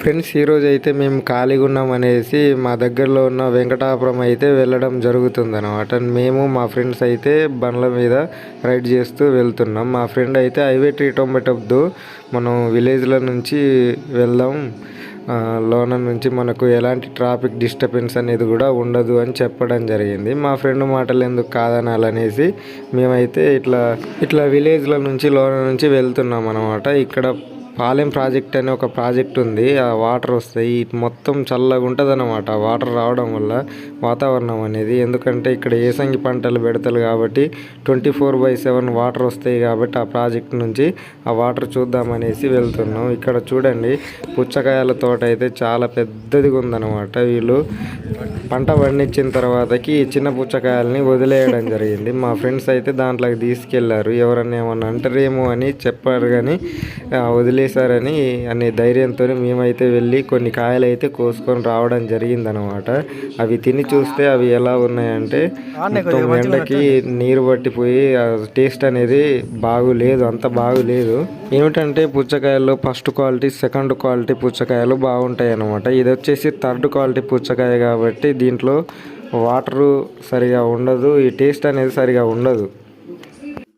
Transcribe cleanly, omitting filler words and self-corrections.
Friends, ఈరోజు అయితే మేము ఖాళీగా ఉన్నాం అనేసి మా దగ్గరలో ఉన్న వెంకటాపురం అయితే వెళ్ళడం జరుగుతుందన్నమాట. మేము మా ఫ్రెండ్స్ అయితే బండ్ల మీద రైడ్ చేస్తూ వెళ్తున్నాం. మా ఫ్రెండ్ అయితే హైవే ట్రీటం పెట్టద్దు, మనం విలేజ్ల నుంచి వెళ్దాం, లోన నుంచి మనకు ఎలాంటి ట్రాఫిక్ డిస్టర్బెన్స్ అనేది కూడా ఉండదు అని చెప్పడం జరిగింది. మా ఫ్రెండ్ మాటలు ఎందుకు కాదనాలనేసి మేమైతే ఇట్లా విలేజ్ల నుంచి లోన నుంచి వెళ్తున్నాం అనమాట. ఇక్కడ పాలెం ప్రాజెక్ట్ అనే ఒక ప్రాజెక్ట్ ఉంది. ఆ వాటర్ వస్తాయి, మొత్తం చల్లగా ఉంటుంది అన్నమాట. వాటర్ రావడం వల్ల వాతావరణం అనేది, ఎందుకంటే ఇక్కడ ఏసంగి పంటలు పెడతారు కాబట్టి 24/7 వాటర్ వస్తాయి కాబట్టి ఆ ప్రాజెక్ట్ నుంచి ఆ వాటర్ చూద్దామనేసి వెళ్తున్నాం. ఇక్కడ చూడండి, పుచ్చకాయల తోట అయితే చాలా పెద్దదిగా ఉందన్నమాట. వీళ్ళు పంట పండించిన తర్వాతకి చిన్న పుచ్చకాయలని వదిలేయడం జరిగింది. మా ఫ్రెండ్స్ అయితే దాంట్లోకి తీసుకెళ్లారు. ఎవరన్నా ఏమన్నా అంటారేమో అని చెప్పారు, కానీ వదిలేశారని అనే ధైర్యంతో మేమైతే వెళ్ళి కొన్ని కాయలు అయితే కోసుకొని రావడం జరిగిందనమాట. అవి తిని చూస్తే అవి ఎలా ఉన్నాయంటే మొత్తం ఎండకి నీరు పట్టిపోయి టేస్ట్ అనేది బాగులేదు, అంత బాగులేదు. ఏమిటంటే పుచ్చకాయల్లో ఫస్ట్ క్వాలిటీ, సెకండ్ క్వాలిటీ పుచ్చకాయలు బాగుంటాయి అన్నమాట. ఇది వచ్చేసి థర్డ్ క్వాలిటీ పుచ్చకాయ కాబట్టి దీంట్లో వాటరు సరిగా ఉండదు, ఈ టేస్ట్ అనేది సరిగా ఉండదు.